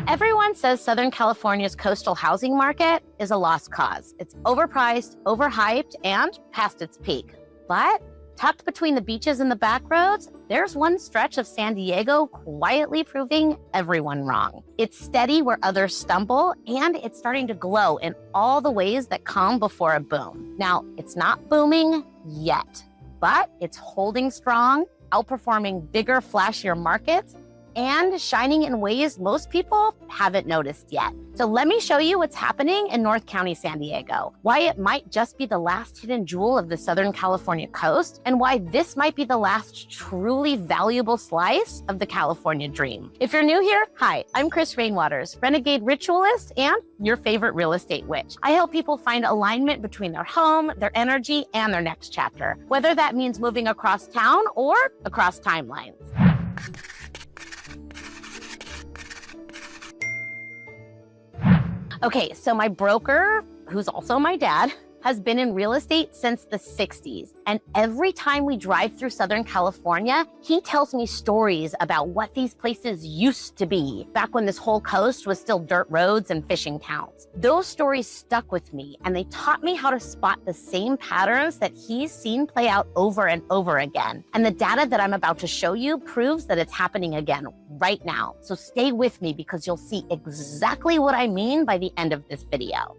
Everyone says Southern California's coastal housing market is a lost cause. It's overpriced, overhyped, and past its peak. But tucked between the beaches and the backroads, there's one stretch of San Diego quietly proving everyone wrong. It's steady where others stumble, and it's starting to glow in all the ways that come before a boom. Now, it's not booming yet, but it's holding strong, outperforming bigger, flashier markets, and shining in ways most people haven't noticed yet. So let me show you what's happening in North County, San Diego, why it might just be the last hidden jewel of the Southern California coast, and why this might be the last truly valuable slice of the California dream. If you're new here, hi, I'm Chris Rainwaters, renegade ritualist and your favorite real estate witch. I help people find alignment between their home, their energy, and their next chapter, whether that means moving across town or across timelines. Okay, so my broker, who's also my dad, has been in real estate since the 60s. And every time we drive through Southern California, he tells me stories about what these places used to be, back when this whole coast was still dirt roads and fishing towns. Those stories stuck with me, and they taught me how to spot the same patterns that he's seen play out over and over again. And the data that I'm about to show you proves that it's happening again right now. So stay with me because you'll see exactly what I mean by the end of this video.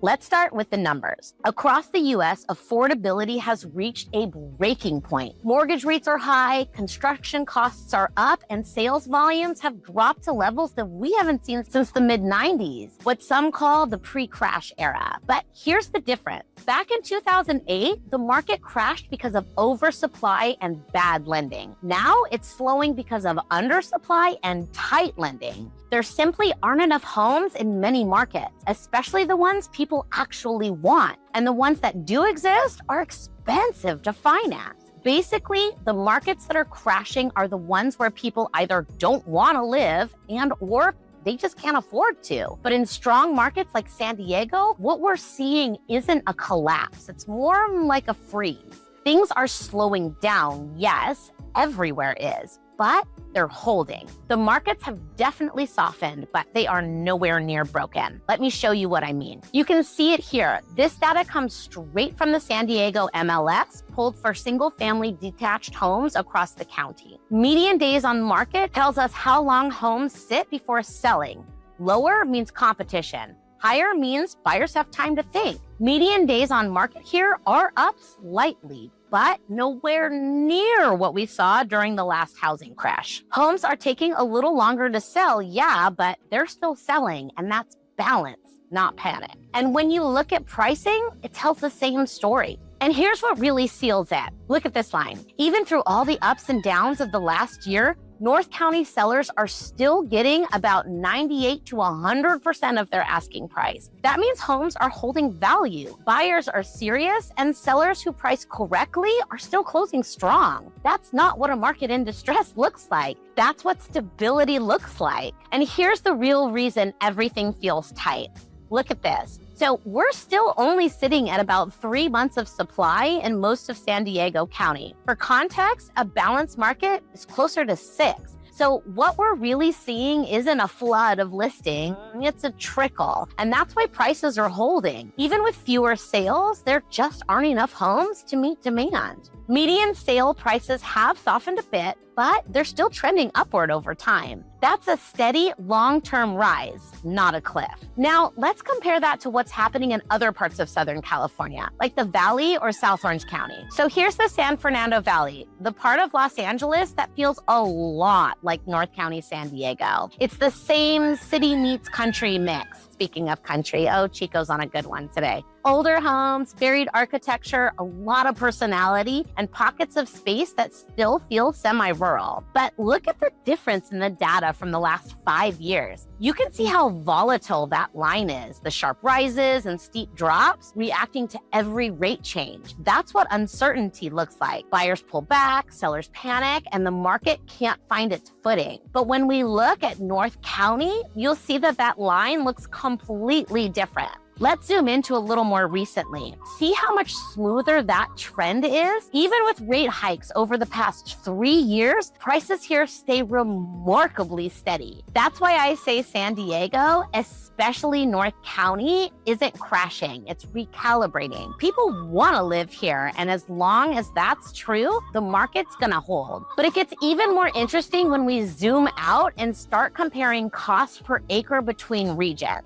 Let's start with the numbers. Across the US, affordability has reached a breaking point. Mortgage rates are high, construction costs are up, and sales volumes have dropped to levels that we haven't seen since the mid-90s, what some call the pre-crash era. But here's the difference. Back in 2008, the market crashed because of oversupply and bad lending. Now it's slowing because of undersupply and tight lending. There simply aren't enough homes in many markets, especially the ones people actually want. And the ones that do exist are expensive to finance. Basically, the markets that are crashing are the ones where people either don't want to live or they just can't afford to. But in strong markets like San Diego, what we're seeing isn't a collapse. It's more like a freeze. Things are slowing down, yes, everywhere is, but they're holding. The markets have definitely softened, but they are nowhere near broken. Let me show you what I mean. You can see it here. This data comes straight from the San Diego MLS, pulled for single-family detached homes across the county. Median days on market tells us how long homes sit before selling. Lower means competition. Higher means buyers have time to think. Median days on market here are up slightly, but nowhere near what we saw during the last housing crash. Homes are taking a little longer to sell, yeah, but they're still selling, and that's balance, not panic. And when you look at pricing, it tells the same story. And here's what really seals it. Look at this line. Even through all the ups and downs of the last year, North County sellers are still getting about 98 to 100% of their asking price. That means homes are holding value. Buyers are serious, and sellers who price correctly are still closing strong. That's not what a market in distress looks like. That's what stability looks like. And here's the real reason everything feels tight. Look at this. So we're still only sitting at about 3 months of supply in most of San Diego County. For context, a balanced market is closer to 6. So what we're really seeing isn't a flood of listing, it's a trickle. And that's why prices are holding. Even with fewer sales, there just aren't enough homes to meet demand. Median sale prices have softened a bit, but they're still trending upward over time. That's a steady, long-term rise, not a cliff. Now, let's compare that to what's happening in other parts of Southern California, like the Valley or South Orange County. So here's the San Fernando Valley, the part of Los Angeles that feels a lot like North County, San Diego. It's the same city meets country mix. Speaking of country, oh, Chico's on a good one today. Older homes, varied architecture, a lot of personality, and pockets of space that still feel semi-rural. But look at the difference in the data from the last 5 years. You can see how volatile that line is. The sharp rises and steep drops reacting to every rate change. That's what uncertainty looks like. Buyers pull back, sellers panic, and the market can't find its footing. But when we look at North County, you'll see that that line looks completely different. Let's zoom into a little more recently. See how much smoother that trend is? Even with rate hikes over the past 3 years, prices here stay remarkably steady. That's why I say San Diego, especially North County, isn't crashing, it's recalibrating. People want to live here, and as long as that's true, the market's gonna hold. But it gets even more interesting when we zoom out and start comparing costs per acre between regions.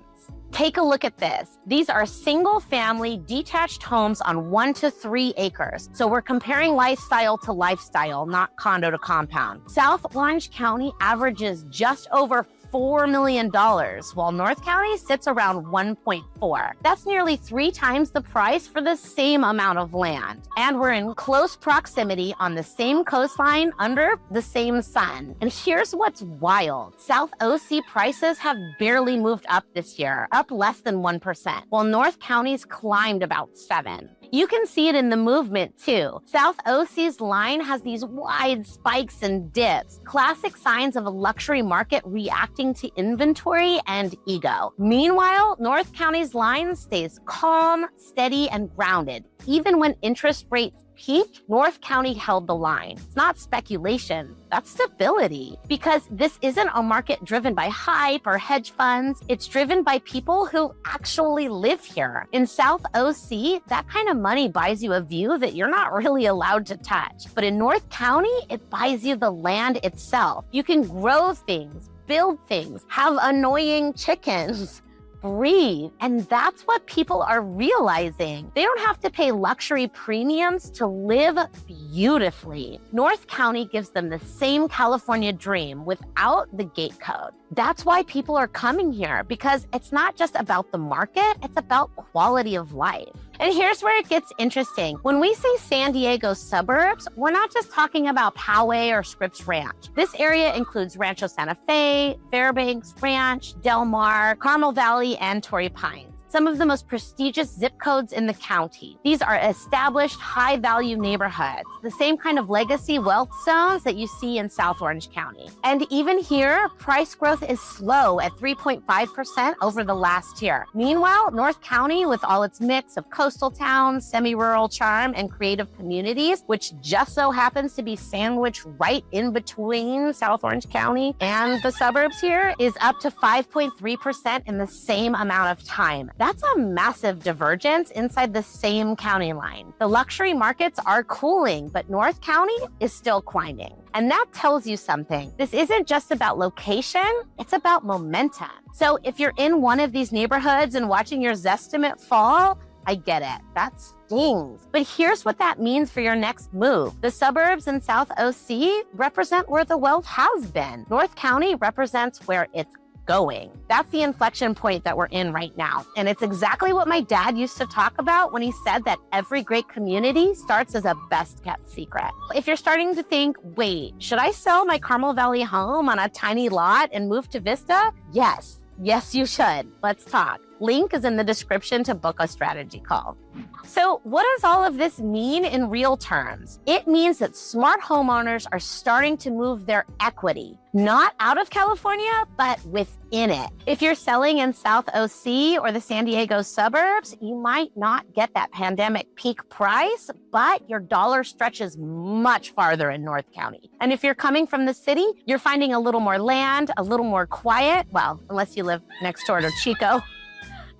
Take a look at this. These are single-family detached homes on 1 to 3 acres. So we're comparing lifestyle to lifestyle, not condo to compound. South Orange County averages just over $4 million, while North County sits around 1.4. That's nearly 3 times the price for the same amount of land. And we're in close proximity on the same coastline under the same sun. And here's what's wild. South OC prices have barely moved up this year, up less than 1%, while North County's climbed about 7%. You can see it in the movement too. South OC's line has these wide spikes and dips, classic signs of a luxury market reacting to inventory and ego. Meanwhile, North County's line stays calm, steady, and grounded. Even when interest rates peaked, North County held the line. It's not speculation, that's stability. Because this isn't a market driven by hype or hedge funds, it's driven by people who actually live here. In South OC, that kind of money buys you a view that you're not really allowed to touch. But in North County, it buys you the land itself. You can grow things, build things, have annoying chickens, breathe. And that's what people are realizing. They don't have to pay luxury premiums to live beautifully. North County gives them the same California dream without the gate code. That's why people are coming here, because it's not just about the market, it's about quality of life. And here's where it gets interesting. When we say San Diego suburbs, we're not just talking about Poway or Scripps Ranch. This area includes Rancho Santa Fe, Fairbanks Ranch, Del Mar, Carmel Valley, and Torrey Pines. Some of the most prestigious zip codes in the county. These are established, high-value neighborhoods, the same kind of legacy wealth zones that you see in South Orange County. And even here, price growth is slow at 3.5% over the last year. Meanwhile, North County, with all its mix of coastal towns, semi-rural charm, and creative communities, which just so happens to be sandwiched right in between South Orange County and the suburbs here, is up to 5.3% in the same amount of time. That's a massive divergence inside the same county line. The luxury markets are cooling, but North County is still climbing. And that tells you something. This isn't just about location, it's about momentum. So if you're in one of these neighborhoods and watching your Zestimate fall, I get it. That stings. But here's what that means for your next move. The suburbs in South OC represent where the wealth has been. North County represents where it's going. That's the inflection point that we're in right now. And it's exactly what my dad used to talk about when he said that every great community starts as a best kept secret. If you're starting to think, wait, should I sell my Carmel Valley home on a tiny lot and move to Vista? Yes, you should. Let's talk. Link is in the description to book a strategy call. So what does all of this mean in real terms? It means that smart homeowners are starting to move their equity, not out of California, but within it. If you're selling in South OC or the San Diego suburbs, you might not get that pandemic peak price, but your dollar stretches much farther in North County. And if you're coming from the city, you're finding a little more land, a little more quiet, well, unless you live next door to Chico,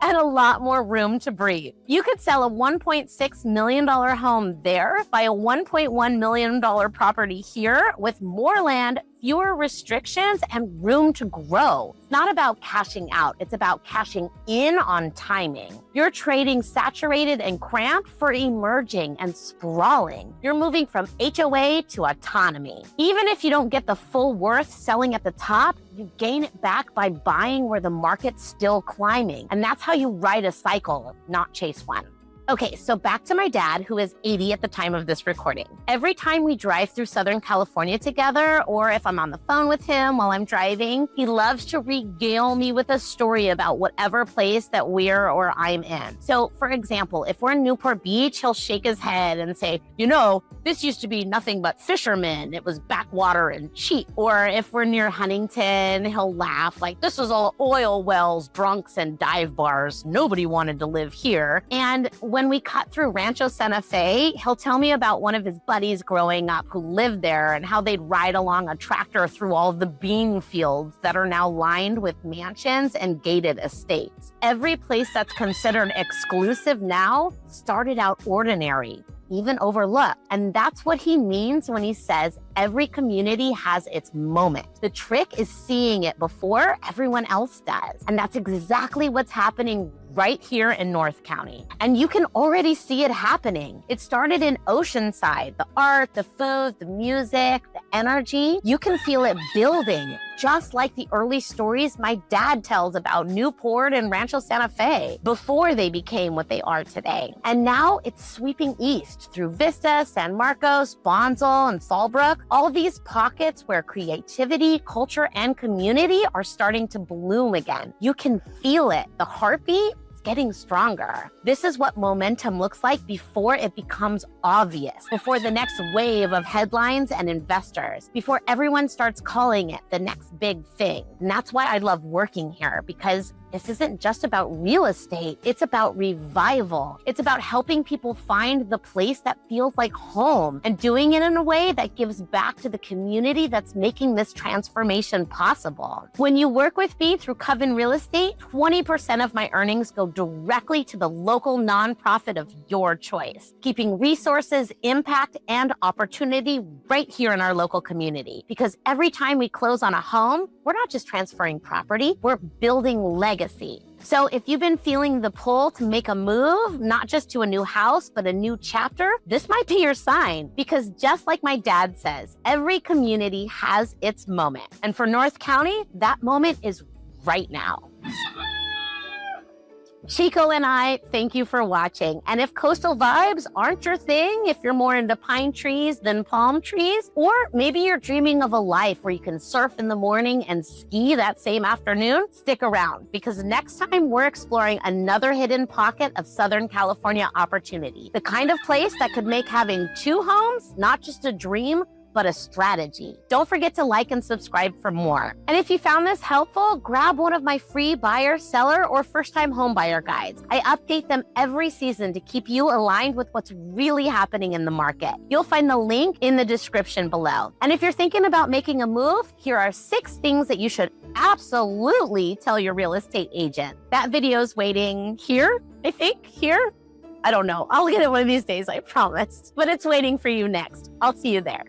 and a lot more room to breathe. You could sell a $1.6 million home there, buy a $1.1 million property here with more land, fewer restrictions, and room to grow. It's not about cashing out, it's about cashing in on timing. You're trading saturated and cramped for emerging and sprawling. You're moving from HOA to autonomy. Even if you don't get the full worth selling at the top, you gain it back by buying where the market's still climbing. And that's how you ride a cycle, not chase one. Okay, so back to my dad, who is 80 at the time of this recording. Every time we drive through Southern California together, or if I'm on the phone with him while I'm driving, he loves to regale me with a story about whatever place that we're or I'm in. So for example, if we're in Newport Beach, he'll shake his head and say, you know, this used to be nothing but fishermen. It was backwater and cheap. Or if we're near Huntington, he'll laugh like, this is all oil wells, drunks, and dive bars. Nobody wanted to live here. And when we cut through Rancho Santa Fe, he'll tell me about one of his buddies growing up who lived there and how they'd ride along a tractor through all the bean fields that are now lined with mansions and gated estates. Every place that's considered exclusive now started out ordinary, even overlooked. And that's what he means when he says every community has its moment. The trick is seeing it before everyone else does. And that's exactly what's happening right here in North County. And you can already see it happening. It started in Oceanside. The art, the food, the music, the energy, you can feel it building, just like the early stories my dad tells about Newport and Rancho Santa Fe before they became what they are today. And now it's sweeping east through Vista, San Marcos, Bonsall, and Fallbrook, all these pockets where creativity, culture, and community are starting to bloom again. You can feel it. The heartbeat is getting stronger. This is what momentum looks like before it becomes obvious, before the next wave of headlines and investors, before everyone starts calling it the next big thing. And that's why I love working here, because this isn't just about real estate. It's about revival. It's about helping people find the place that feels like home and doing it in a way that gives back to the community that's making this transformation possible. When you work with me through Coven Real Estate, 20% of my earnings go directly to the local nonprofit of your choice, keeping resources, impact, and opportunity right here in our local community. Because every time we close on a home, we're not just transferring property, we're building legacy. So if you've been feeling the pull to make a move, not just to a new house, but a new chapter, this might be your sign. Because just like my dad says, every community has its moment. And for North County, that moment is right now. Chico and I thank you for watching. And if coastal vibes aren't your thing, if you're more into pine trees than palm trees, or maybe you're dreaming of a life where you can surf in the morning and ski that same afternoon, stick around, because next time we're exploring another hidden pocket of Southern California opportunity, the kind of place that could make having two homes not just a dream, but a strategy. Don't forget to like and subscribe for more. And if you found this helpful, grab one of my free buyer, seller, or first-time home buyer guides. I update them every season to keep you aligned with what's really happening in the market. You'll find the link in the description below. And if you're thinking about making a move, here are 6 things that you should absolutely tell your real estate agent. That video's waiting here, I think, here. I don't know. I'll get it one of these days, I promise. But it's waiting for you next. I'll see you there.